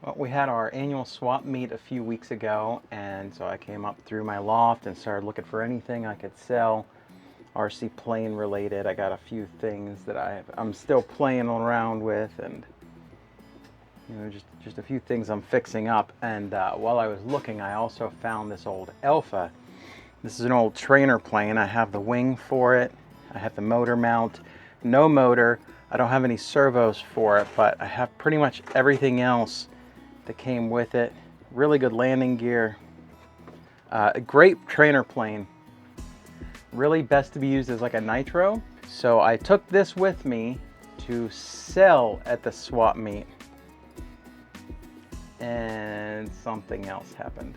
Well, we had our annual swap meet a few weeks ago, and so I came up through my loft and started looking for anything I could sell RC plane related. I got a few things that I'm still playing around with, and just a few things I'm fixing up. And while I was looking, I also found this old Alpha. This is an old trainer plane. I have the wing for it. I have the motor mount. No motor. I don't have any servos for it, but I have pretty much everything else that came with it. Really good landing gear. A great trainer plane. Really best to be used as like a nitro. So I took this with me to sell at the swap meet. And something else happened.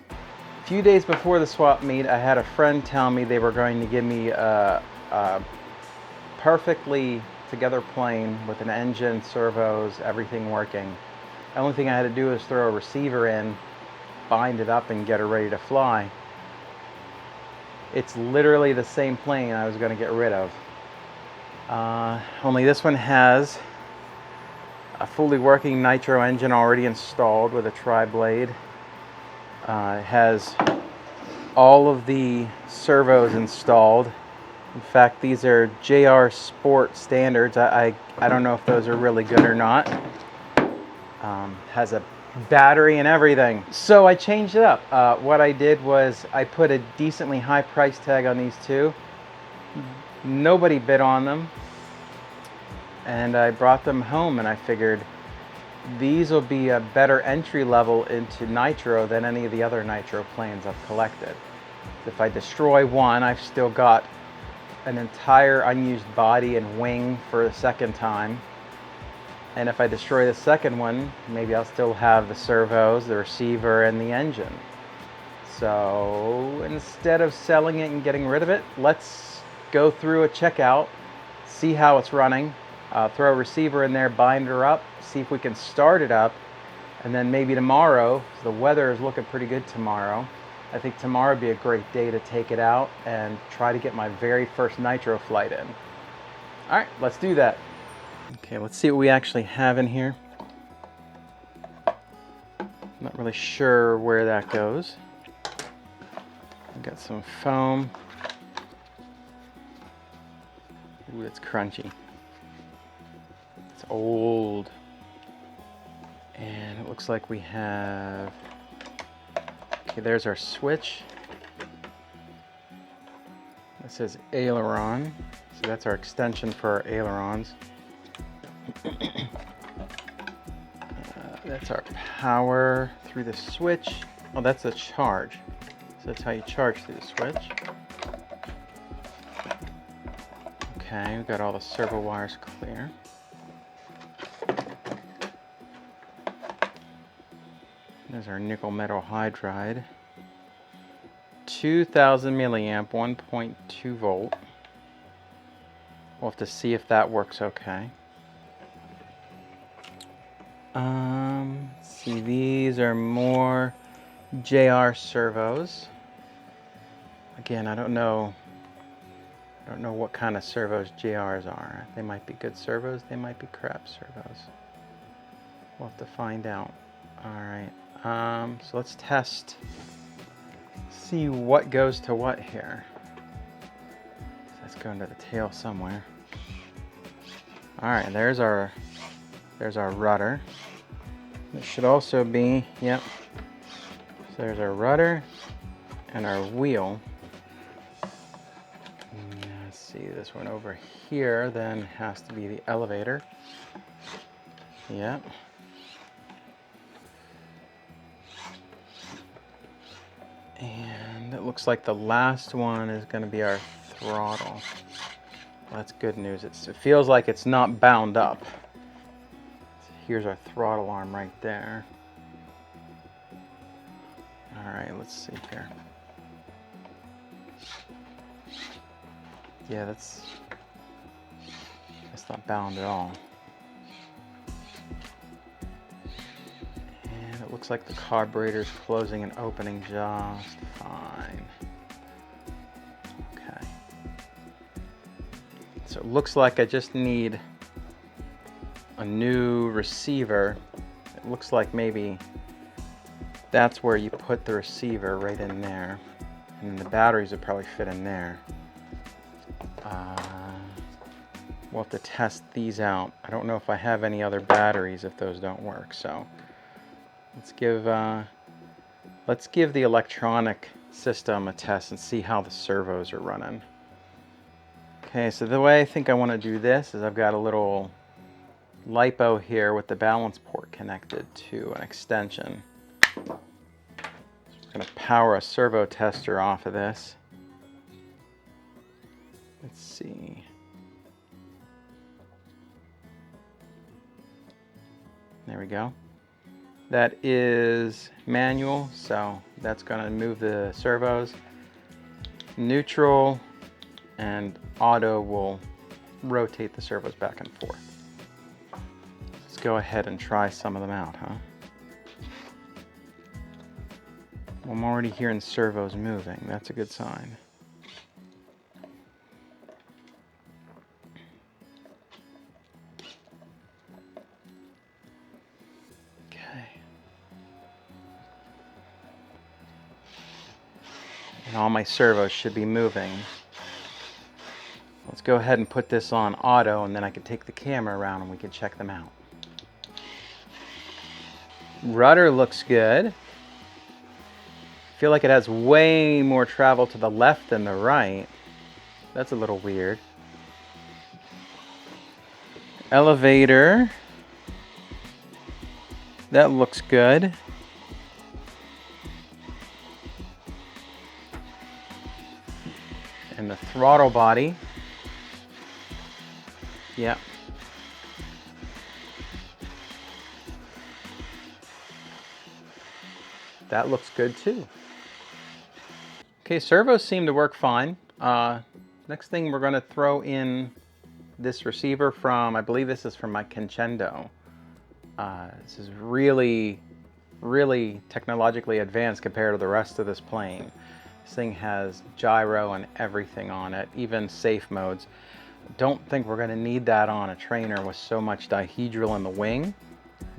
A few days before the swap meet, I had a friend tell me they were going to give me a perfectly together plane with an engine, servos, everything working. The only thing I had to do was throw a receiver in, bind it up, and get her ready to fly. It's literally the same plane I was going to get rid of. Only this one has a fully working nitro engine already installed with a tri-blade. It has all of the servos installed. In fact, these are JR Sport standards. I don't know if those are really good or not. Has a battery and everything. So I changed it up. What I did was I put a decently high price tag on these two. Nobody bid on them. And I brought them home, and I figured these will be a better entry level into nitro than any of the other nitro planes I've collected. If I destroy one, I've still got an entire unused body and wing for the second time. And if I destroy the second one, maybe I'll still have the servos, the receiver, and the engine. So instead of selling it and getting rid of it, let's go through a checkout, see how it's running, throw a receiver in there, bind her up, see if we can start it up, and then maybe tomorrow, the weather is looking pretty good tomorrow, I think tomorrow would be a great day to take it out and try to get my very first nitro flight in. All right, let's do that. Okay, let's see what we actually have in here. Not really sure where that goes. We've got some foam. Ooh, it's crunchy. It's old. And it looks like we have... Okay, there's our switch. This says aileron. So that's our extension for our ailerons. That's our power through the switch. Oh, that's a charge. So that's how you charge through the switch. Okay, we've got all the servo wires clear. There's our nickel metal hydride. 2000 milliamp, 1.2 volt. We'll have to see if that works okay. See, these are more JR servos. Again, I don't know what kind of servos JRs are. They might be good servos, they might be crap servos. We'll have to find out. Alright, so let's test, see what goes to what here. Let's go into the tail somewhere. Alright, there's our rudder. It should also be, yep. So there's our rudder and our wheel. Let's see, this one over here then has to be the elevator. Yep. And it looks like the last one is going to be our throttle. Well, that's good news. It feels like it's not bound up. Here's our throttle arm right there. All right, let's see here. Yeah, that's not bound at all. And it looks like the carburetor's closing and opening just fine. Okay. So it looks like I just need a new receiver It looks like maybe that's where you put the receiver, right in there. And the batteries would probably fit in there. We'll have to test these out. I don't know if I have any other batteries if those don't work. So let's give the electronic system a test and see how the servos are running. Okay, so the way I think I want to do this is I've got a little LiPo here with the balance port connected to an extension. So I'm going to power a servo tester off of this. Let's see. There we go. That is manual, so that's going to move the servos. Neutral and auto will rotate the servos back and forth. Let's go ahead and try some of them out, huh? Well, I'm already hearing servos moving. That's a good sign. And all my servos should be moving. Let's go ahead and put this on auto, and then I can take the camera around and we can check them out. Rudder looks good. I feel like it has way more travel to the left than the right. That's a little weird. Elevator. That looks good. And the throttle body. Yeah. That looks good too. Okay, servos seem to work fine. Next thing, we're going to throw in this receiver from, I believe this is from my Conchendo. This is really, really technologically advanced compared to the rest of this plane. This thing has gyro and everything on it, even safe modes. Don't think we're going to need that on a trainer with so much dihedral in the wing.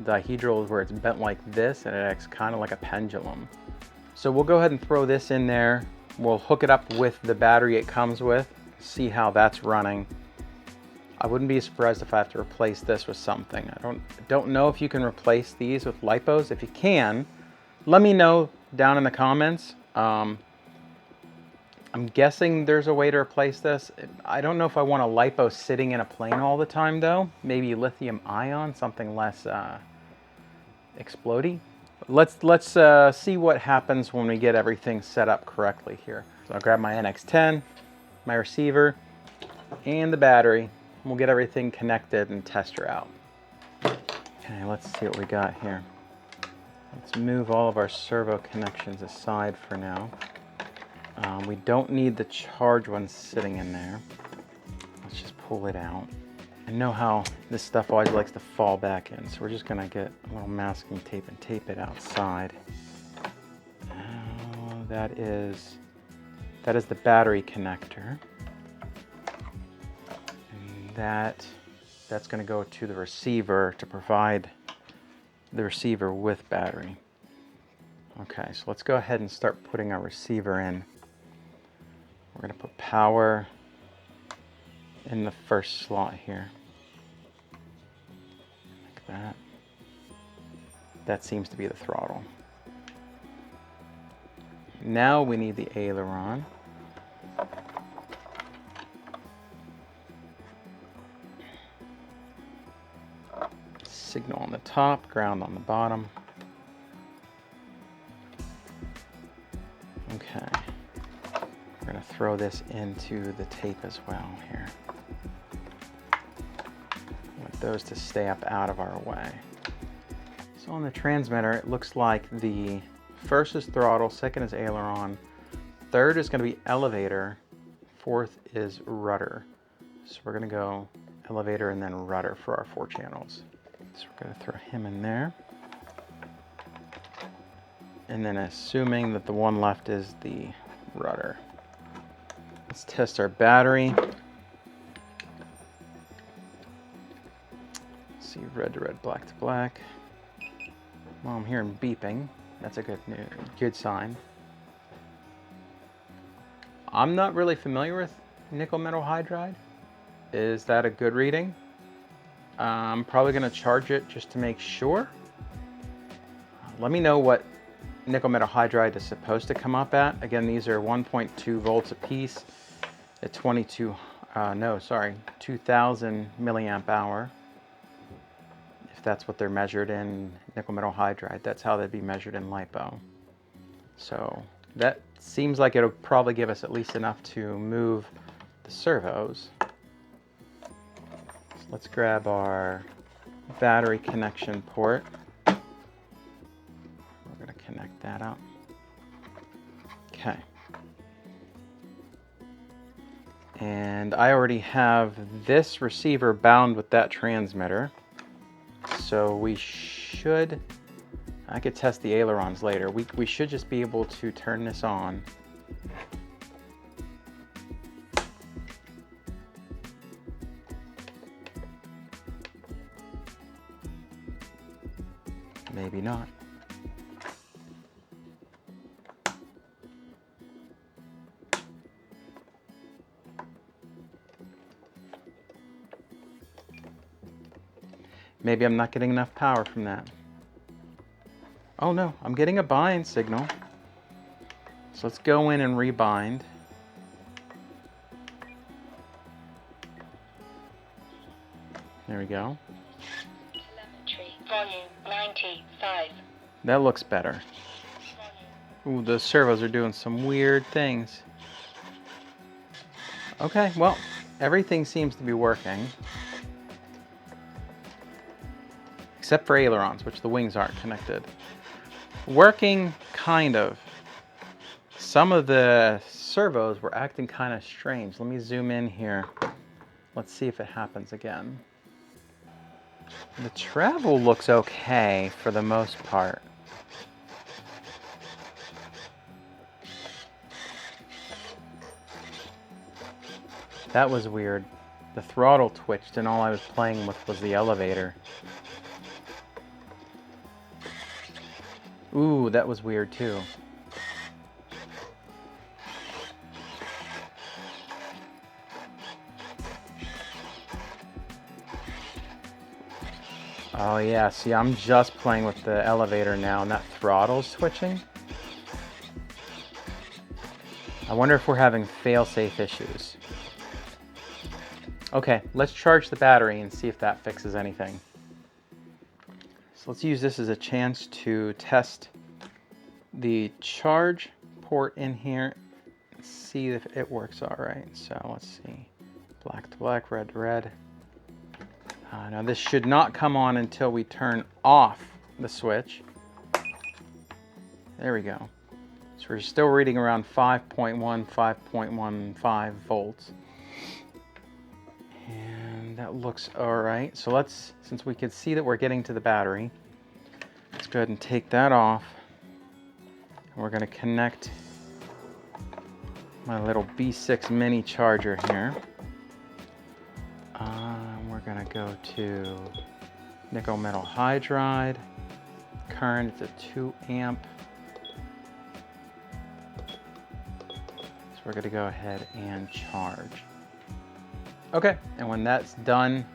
Dihedral is where it's bent like this and it acts kind of like a pendulum. So we'll go ahead and throw this in there. We'll hook it up with the battery it comes with, see how that's running. I wouldn't be surprised if I have to replace this with something. I don't know if you can replace these with LiPos. If you can, let me know down in the comments. I'm guessing there's a way to replace this. I don't know if I want a LiPo sitting in a plane all the time though. Maybe lithium ion, something less explodey. Let's see what happens when we get everything set up correctly here. So I'll grab my NX10, my receiver, and the battery. We'll get everything connected and test her out. Okay, let's see what we got here. Let's move all of our servo connections aside for now. We don't need the charge one sitting in there. Let's just pull it out. I know how this stuff always likes to fall back in, so we're just gonna get a little masking tape and tape it outside. That is the battery connector. And that's gonna go to the receiver to provide the receiver with battery. Okay, so let's go ahead and start putting our receiver in. We're going to put power in the first slot here. Like that. That seems to be the throttle. Now we need the aileron. Signal on the top, ground on the bottom. Okay. We're going to throw this into the tape as well here. I want those to stay up out of our way. So on the transmitter, it looks like the first is throttle, second is aileron, third is going to be elevator, fourth is rudder. So we're going to go elevator and then rudder for our 4 channels. So we're going to throw him in there. And then assuming that the one left is the rudder. Let's test our battery. Let's see, red to red, black to black. Well, I'm hearing beeping. That's a good sign. I'm not really familiar with nickel metal hydride. Is that a good reading? I'm probably going to charge it just to make sure. Let me know what nickel metal hydride is supposed to come up at. Again, these are 1.2 volts a piece at 2000 milliamp hour. If that's what they're measured in nickel metal hydride, that's how they'd be measured in LiPo. So that seems like it'll probably give us at least enough to move the servos. So let's grab our battery connection port. We're going to connect that up. Okay. And I already have this receiver bound with that transmitter. So we should, I could test the ailerons later. We should just be able to turn this on. Maybe not. Maybe I'm not getting enough power from that. Oh no, I'm getting a bind signal. So let's go in and rebind. There we go. Telemetry, volume 95. That looks better. Ooh, those servos are doing some weird things. Okay, well, everything seems to be working. Except for ailerons, which the wings aren't connected. Working, kind of. Some of the servos were acting kind of strange. Let me zoom in here. Let's see if it happens again. The travel looks okay for the most part. That was weird. The throttle twitched and all I was playing with was the elevator. Ooh, that was weird too. Oh yeah, see, I'm just playing with the elevator now and that throttle's twitching. I wonder if we're having fail-safe issues. Okay, let's charge the battery and see if that fixes anything. So let's use this as a chance to test the charge port in here and see if it works all right. So let's see, black to black, red to red. Now this should not come on until we turn off the switch. There we go. So we're still reading around 5.1, 5.15 volts. And that looks all right. So let's, since we can see that we're getting to the battery, let's go ahead and take that off. And we're gonna connect my little B6 mini charger here. We're gonna go to nickel metal hydride. Current, it's a 2 amp. So we're gonna go ahead and charge. Okay, and when that's done,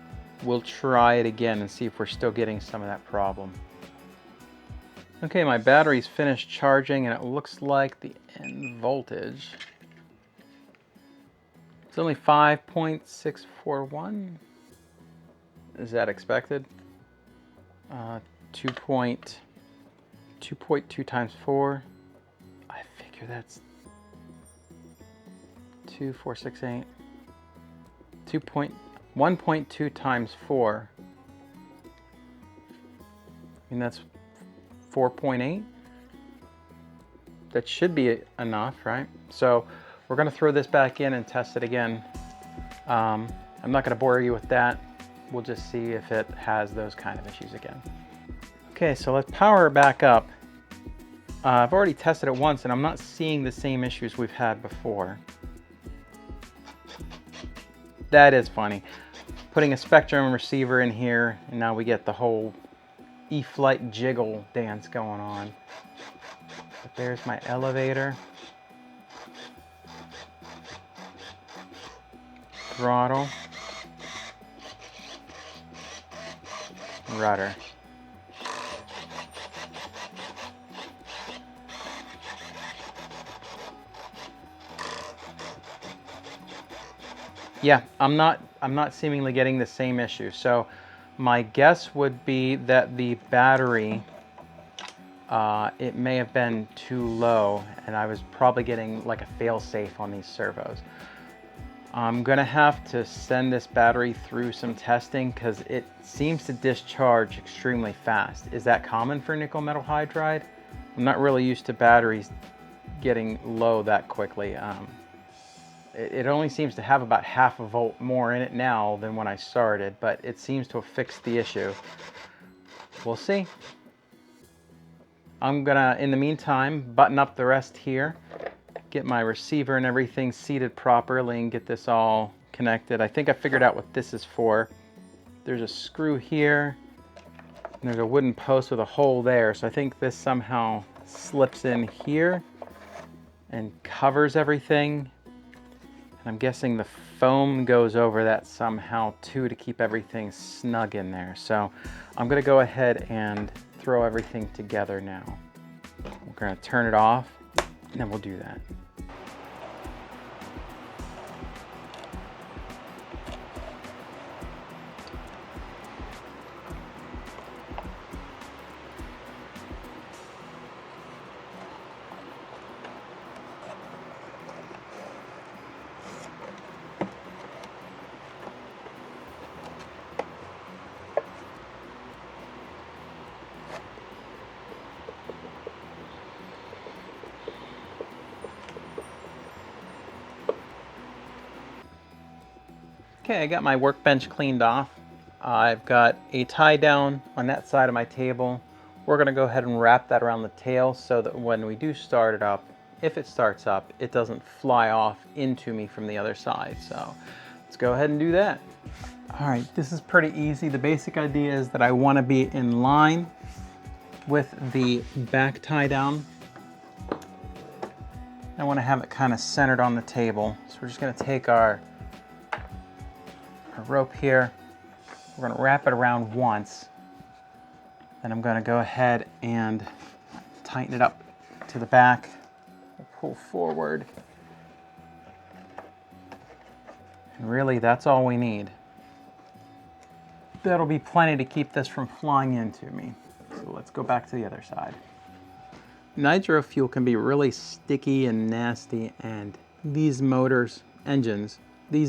we'll try it again and see if we're still getting some of that problem. Okay, my battery's finished charging and it looks like the end voltage, it's only 5.641. Is that expected? 2.2 times 4. I figure that's 2.468. 1.2 times 4. And that's 4.8. That should be enough, right? So we're going to throw this back in and test it again. I'm not going to bore you with that. We'll just see if it has those kind of issues again. Okay, so let's power it back up. I've already tested it once and I'm not seeing the same issues we've had before. That is funny. Putting a Spectrum receiver in here and now we get the whole E-flight jiggle dance going on. But there's my elevator. Throttle. Rudder. Yeah, I'm not seemingly getting the same issue. So my guess would be that the battery, it may have been too low, and I was probably getting like a fail-safe on these servos. I'm gonna have to send this battery through some testing because it seems to discharge extremely fast. Is that common for nickel metal hydride? I'm not really used to batteries getting low that quickly. It only seems to have about half a volt more in it now than when I started, but it seems to have fixed the issue. We'll see. I'm gonna, in the meantime, button up the rest here, get my receiver and everything seated properly and get this all connected. I think I figured out what this is for. There's a screw here, and there's a wooden post with a hole there, so I think this somehow slips in here and covers everything. And I'm guessing the foam goes over that somehow too to keep everything snug in there. So I'm gonna go ahead and throw everything together now. We're gonna turn it off and then we'll do that. Okay, I got my workbench cleaned off. I've got a tie down on that side of my table. We're gonna go ahead and wrap that around the tail so that when we do start it up, if it starts up, it doesn't fly off into me from the other side. So let's go ahead and do that. All right, this is pretty easy. The basic idea is that I wanna be in line with the back tie down. I wanna have it kind of centered on the table. So we're just gonna take our rope here. We're going to wrap it around once. Then I'm going to go ahead and tighten it up to the back. We'll pull forward. And really, that's all we need. That'll be plenty to keep this from flying into me. So let's go back to the other side. Nitro fuel can be really sticky and nasty, and these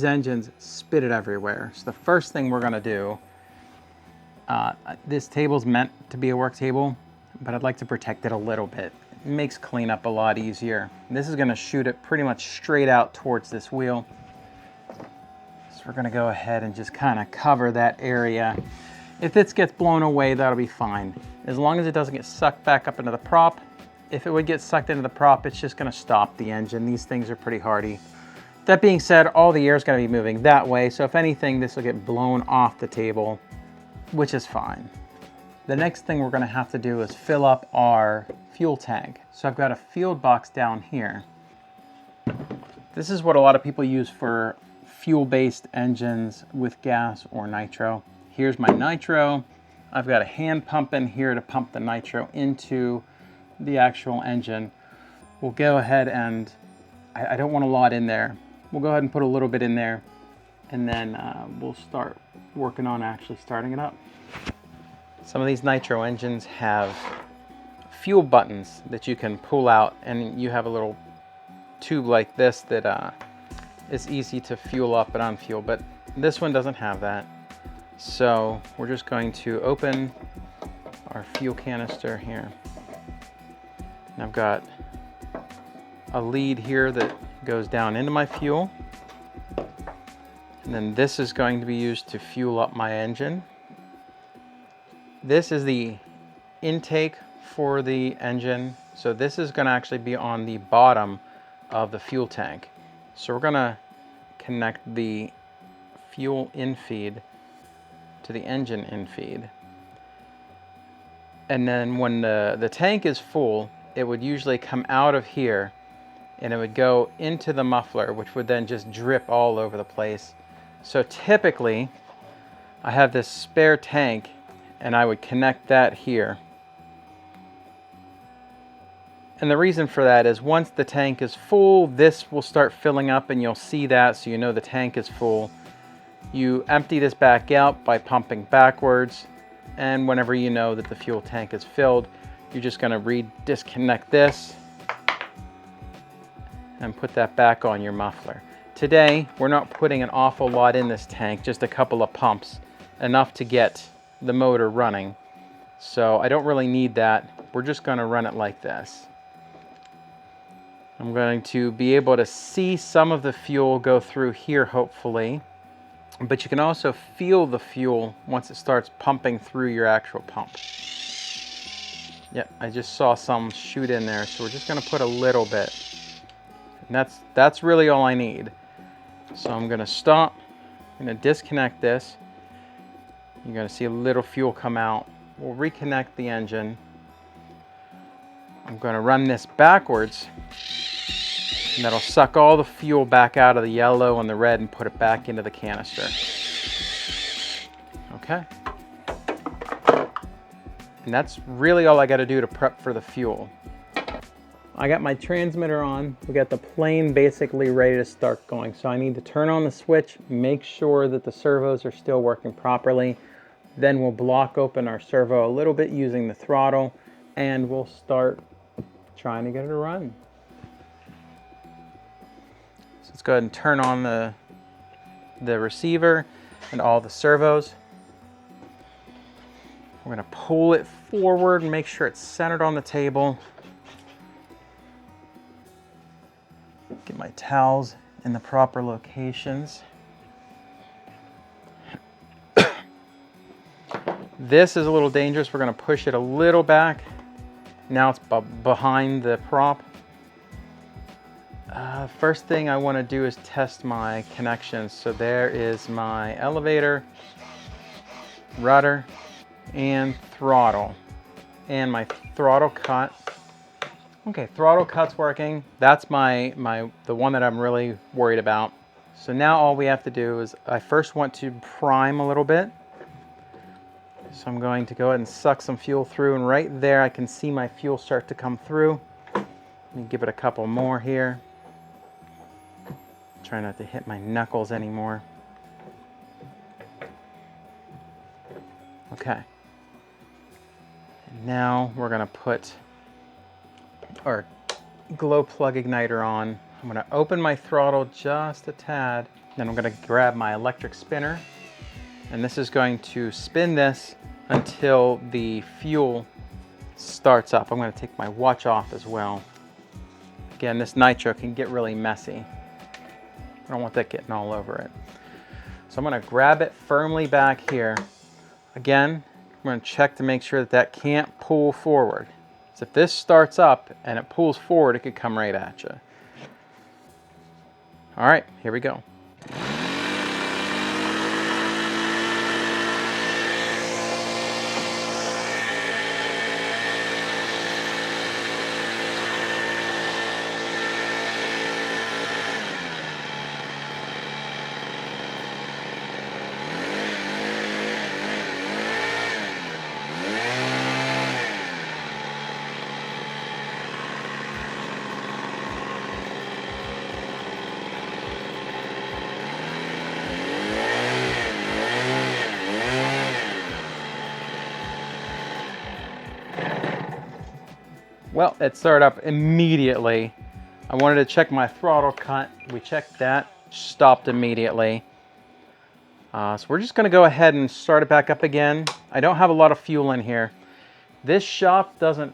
engines spit it everywhere. So the first thing we're gonna do, this table's meant to be a work table, but I'd like to protect it a little bit. It makes cleanup a lot easier. This is gonna shoot it pretty much straight out towards this wheel. So we're gonna go ahead and just kind of cover that area. If this gets blown away, that'll be fine. As long as it doesn't get sucked back up into the prop. If it would get sucked into the prop, it's just gonna stop the engine. These things are pretty hardy. That being said, all the air is going to be moving that way, so if anything, this will get blown off the table, which is fine. The next thing we're going to have to do is fill up our fuel tank. So I've got a field box down here. This is what a lot of people use for fuel-based engines with gas or nitro. Here's my nitro. I've got a hand pump in here to pump the nitro into the actual engine. We'll go ahead and, I don't want a lot in there. We'll go ahead and put a little bit in there, and then we'll start working on actually starting it up. Some of these nitro engines have fuel buttons that you can pull out, and you have a little tube like this that is easy to fuel up and unfuel, but this one doesn't have that. So we're just going to open our fuel canister here. And I've got a lead here that goes down into my fuel, and then this is going to be used to fuel up my engine. This is the intake for the engine, so this is going to actually be on the bottom of the fuel tank. So we're going to connect the fuel in feed to the engine in feed. And then when the tank is full, it would usually come out of here and it would go into the muffler, which would then just drip all over the place. So typically, I have this spare tank and I would connect that here. And the reason for that is once the tank is full, this will start filling up and you'll see that, so you know the tank is full. You empty this back out by pumping backwards, and whenever you know that the fuel tank is filled, you're just going to disconnect this and put that back on your muffler. Today, we're not putting an awful lot in this tank, just a couple of pumps, enough to get the motor running. So I don't really need that. We're just going to run it like this. I'm going to be able to see some of the fuel go through here, hopefully. But you can also feel the fuel once it starts pumping through your actual pump. Yep, I just saw some shoot in there, so we're just going to put a little bit. And that's really all I need. So I'm going to stop. I'm going to disconnect this. You're going to see a little fuel come out. We'll reconnect the engine. I'm going to run this backwards. And that'll suck all the fuel back out of the yellow and the red and put it back into the canister. Okay. And that's really all I got to do to prep for the fuel. I got my transmitter on. We got the plane basically ready to start going. So I need to turn on the switch, make sure that the servos are still working properly. Then we'll block open our servo a little bit using the throttle, and we'll start trying to get it to run. So let's go ahead and turn on the receiver and all the servos. We're going to pull it forward and make sure it's centered on the table. Get my towels in the proper locations. This is a little dangerous. We're going to push it a little back. Now it's behind the prop. First thing I want to do is test my connections. So there is my elevator, rudder, and throttle. And my throttle cut. Okay, throttle cut's working. That's the one that I'm really worried about. So now all we have to do is I first want to prime a little bit. So I'm going to go ahead and suck some fuel through, and right there I can see my fuel start to come through. Let me give it a couple more here. Try not to hit my knuckles anymore. Okay. And now we're going to put our glow plug igniter on. I'm going to open my throttle just a tad. Then I'm going to grab my electric spinner. And this is going to spin this until the fuel starts up. I'm going to take my watch off as well. Again, this nitro can get really messy. I don't want that getting all over it. So I'm going to grab it firmly back here. Again, I'm going to check to make sure that that can't pull forward. So if this starts up and it pulls forward, it could come right at you. All right, here we go. Well, it started up immediately. I wanted to check my throttle cut. We checked that, stopped immediately. So we're just gonna go ahead and start it back up again. I don't have a lot of fuel in here. This shop doesn't,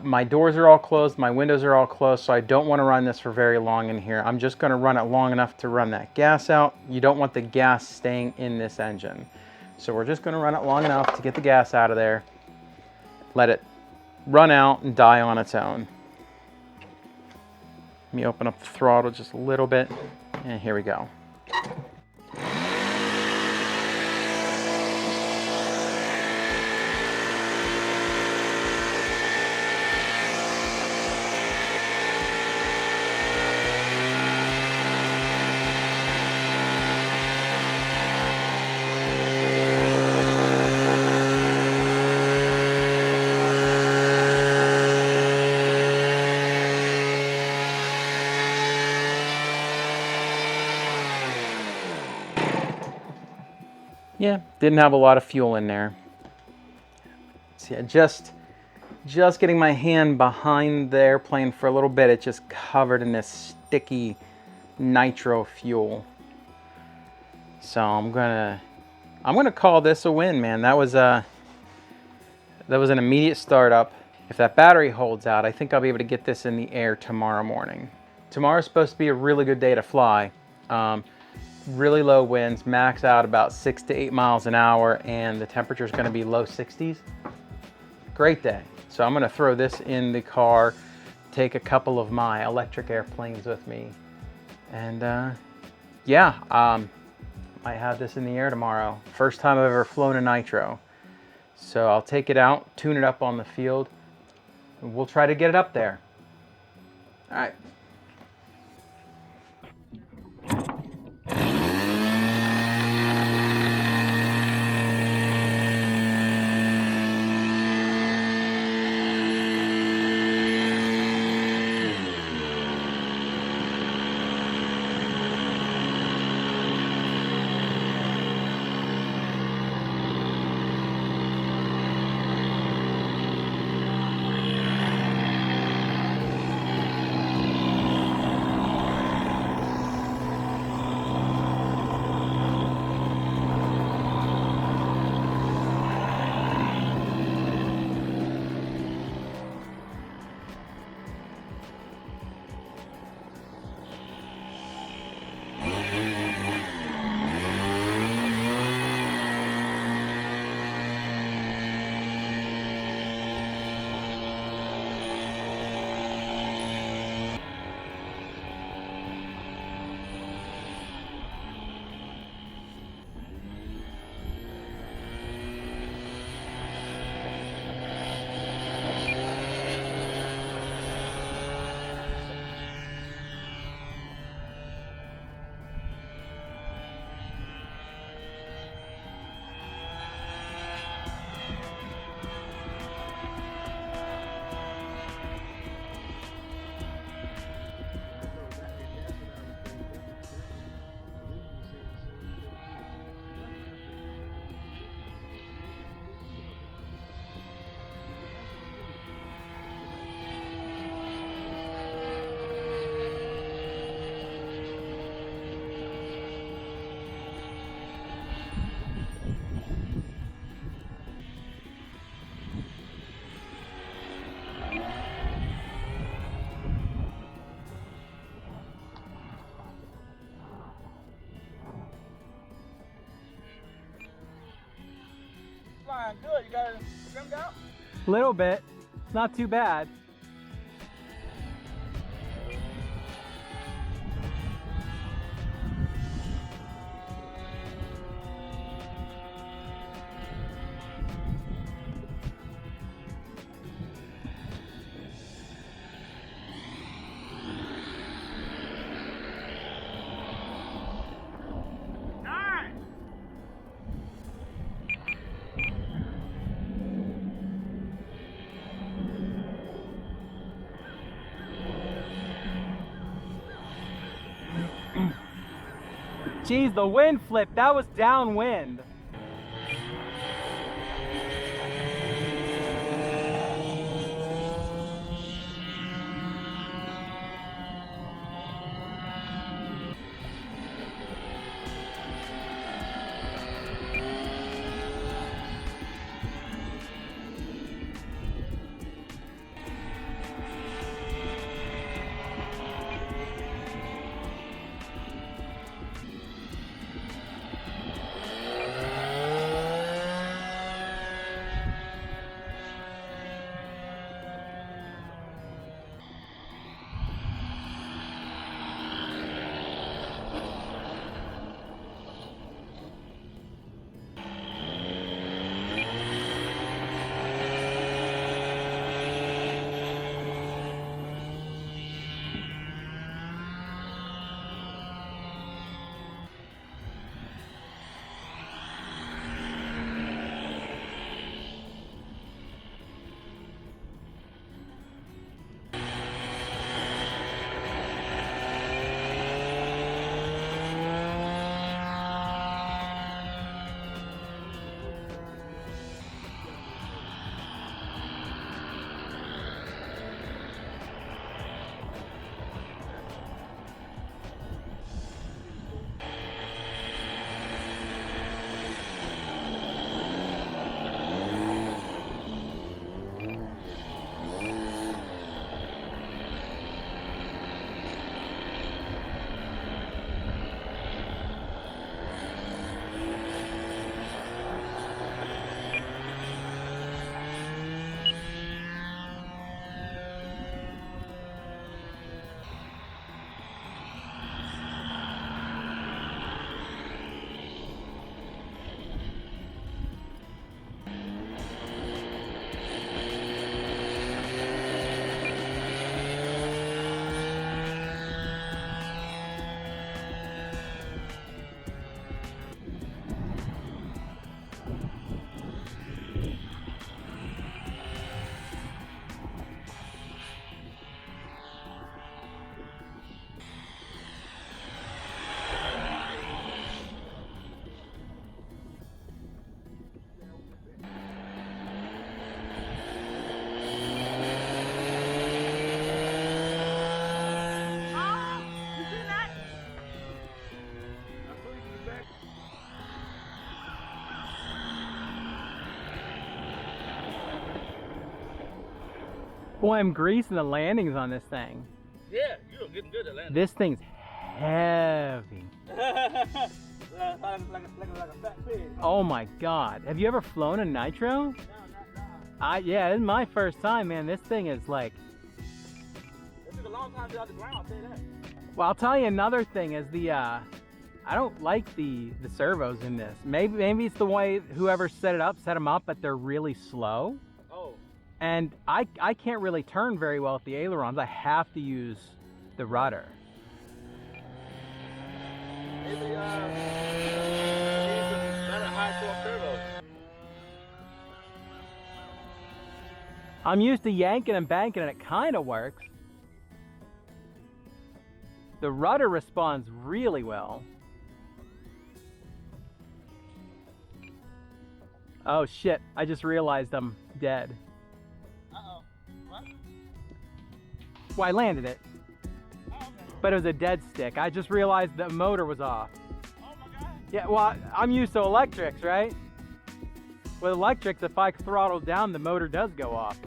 my doors are all closed, my windows are all closed, so I don't wanna run this for very long in here. I'm just gonna run it long enough to run that gas out. You don't want the gas staying in this engine. So we're just gonna run it long enough to get the gas out of there, let it run out and die on its own. Let me open up the throttle just a little bit, and here we go. Yeah, didn't have a lot of fuel in there. See, just getting my hand behind the airplane for a little bit, it's just covered in this sticky nitro fuel. So I'm gonna call this a win, man. That was an immediate startup. If that battery holds out, I think I'll be able to get this in the air tomorrow morning. Tomorrow's supposed to be a really good day to fly. Really low winds, max out about 6 to 8 miles an hour, and the temperature is going to be low 60s. Great day. So I'm going to throw this in the car, take a couple of my electric airplanes with me, and yeah, might have this in the air tomorrow. First time I've ever flown a nitro. So I'll take it out, tune it up on the field, and we'll try to get it up there. All right. Good. You got it trimmed out? Little bit. It's not too bad. Geez, the wind flipped. That was downwind. Boy, I'm greasing the landings on this thing. Yeah, you're getting good at landing. This thing's heavy. like a fat pig. Oh my God. Have you ever flown a Nitro? No, not. Yeah, this is my first time, man. This thing is like... It took a long time to get out the ground, I'll tell you that. Well, I'll tell you another thing is the, I don't like the servos in this. Maybe it's the way whoever set them up, but they're really slow. Oh. And I can't really turn very well with the ailerons. I have to use the rudder. Maybe, better high torque servos. I'm used to yanking and banking, and it kind of works. The rudder responds really well. Oh shit, I just realized I'm dead. Uh-oh. What? Well, I landed it, Oh, okay. but it was a dead stick. I just realized the motor was off. Oh my God. Yeah, well, I'm used to electrics, right? With electrics, if I throttle down, the motor does go off.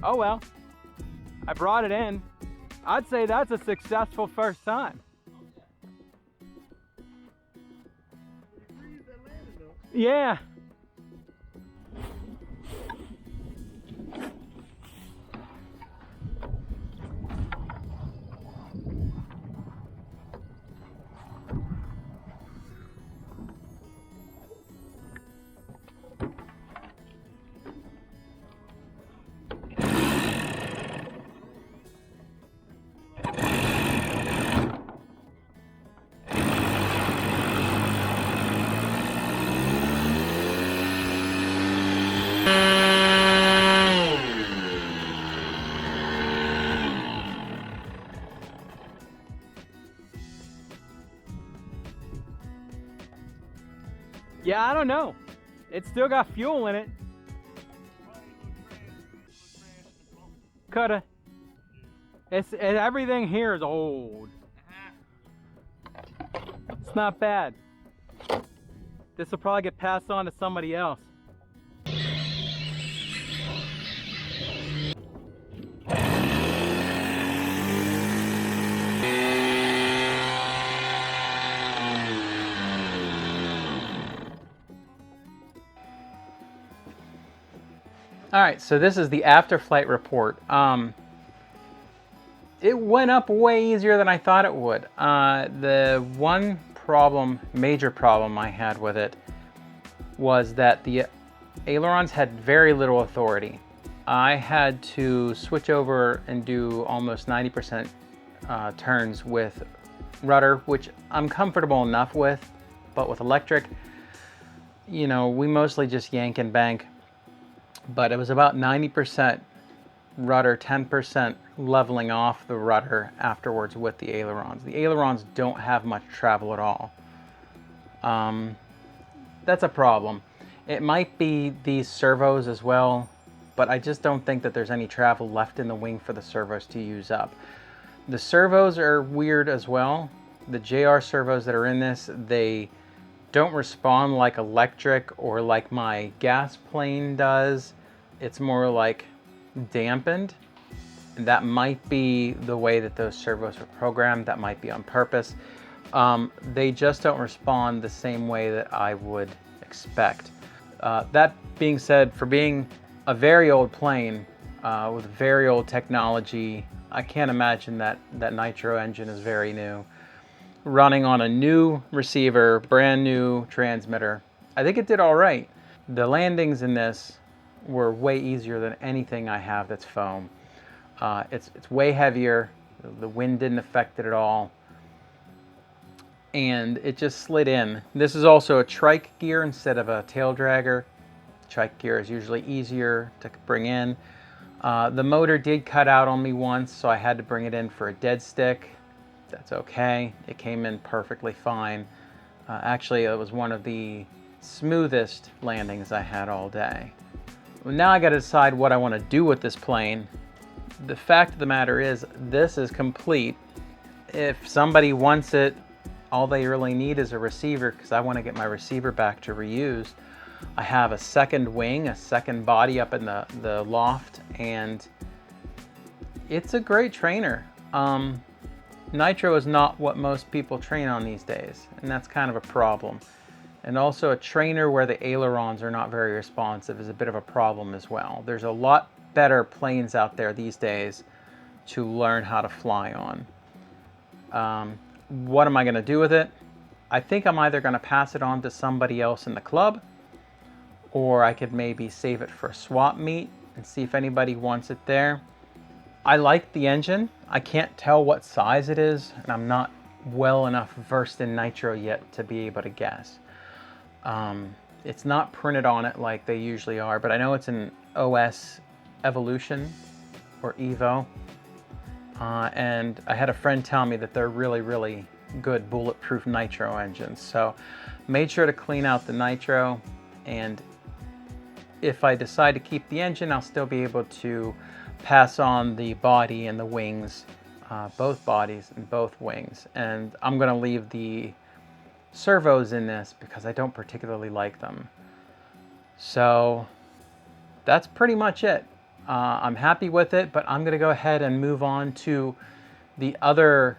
Oh well, I brought it in. I'd say that's a successful first time. Yeah. Yeah, I don't know. It's still got fuel in it. Coulda. Everything here is old. It's not bad. This will probably get passed on to somebody else. All right, so this is the after flight report. It went up way easier than I thought it would. The one problem, major problem I had with it was that the ailerons had very little authority. I had to switch over and do almost 90% turns with rudder, which I'm comfortable enough with, but with electric, you know, we mostly just yank and bank. But it was about 90% rudder, 10% leveling off the rudder afterwards with the ailerons. The ailerons don't have much travel at all. That's a problem. It might be these servos as well, but I just don't think that there's any travel left in the wing for the servos to use up. The servos are weird as well. The JR servos that are in this, they don't respond like electric or like my gas plane does. It's more like dampened. And that might be the way that those servos are programmed. That might be on purpose. They just don't respond the same way that I would expect. That being said, for being a very old plane with very old technology, I can't imagine that Nitro engine is very new. Running on a new receiver, brand new transmitter, I think it did all right. The landings in this were way easier than anything I have that's foam. It's way heavier. The wind didn't affect it at all. And it just slid in. This is also a trike gear instead of a tail dragger. Trike gear is usually easier to bring in. The motor did cut out on me once, so I had to bring it in for a dead stick. That's okay. It came in perfectly fine. Actually, it was one of the smoothest landings I had all day. Well, now I got to decide what I want to do with this plane. The fact of the matter is, this is complete. If somebody wants it, all they really need is a receiver, because I want to get my receiver back to reuse. I have a second wing, a second body up in the loft, and it's a great trainer. Nitro is not what most people train on these days, and that's kind of a problem. And also a trainer where the ailerons are not very responsive is a bit of a problem as well. There's a lot better planes out there these days to learn how to fly on. What am I going to do with it? I think I'm either going to pass it on to somebody else in the club, or I could maybe save it for a swap meet and see if anybody wants it there. I like the engine. I can't tell what size it is, and I'm not well enough versed in Nitro yet to be able to guess. It's not printed on it like they usually are, but I know it's an OS Evolution or Evo. And I had a friend tell me that they're really, really good bulletproof Nitro engines. So made sure to clean out the Nitro, and if I decide to keep the engine, I'll still be able to pass on the body and the wings, both bodies and both wings. And I'm going to leave the servos in this because I don't particularly like them. So that's pretty much it. I'm happy with it, but I'm going to go ahead and move on to the other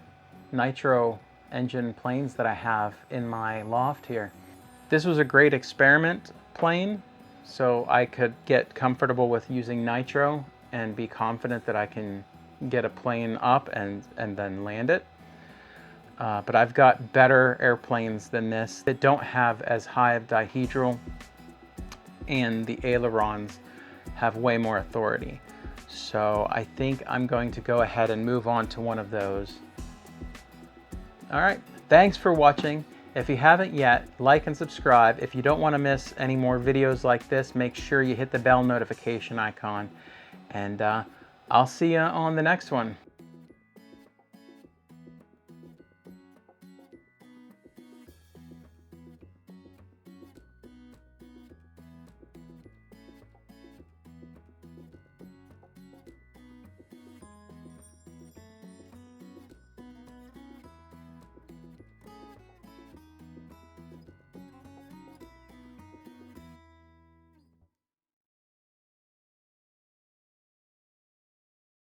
Nitro engine planes that I have in my loft here. This was a great experiment plane, so I could get comfortable with using Nitro and be confident that I can get a plane up and then land it. But I've got better airplanes than this that don't have as high of dihedral, and the ailerons have way more authority. So I think I'm going to go ahead and move on to one of those. All right, thanks for watching. If you haven't yet, like and subscribe. If you don't want to miss any more videos like this, make sure you hit the bell notification icon. And I'll see you on the next one.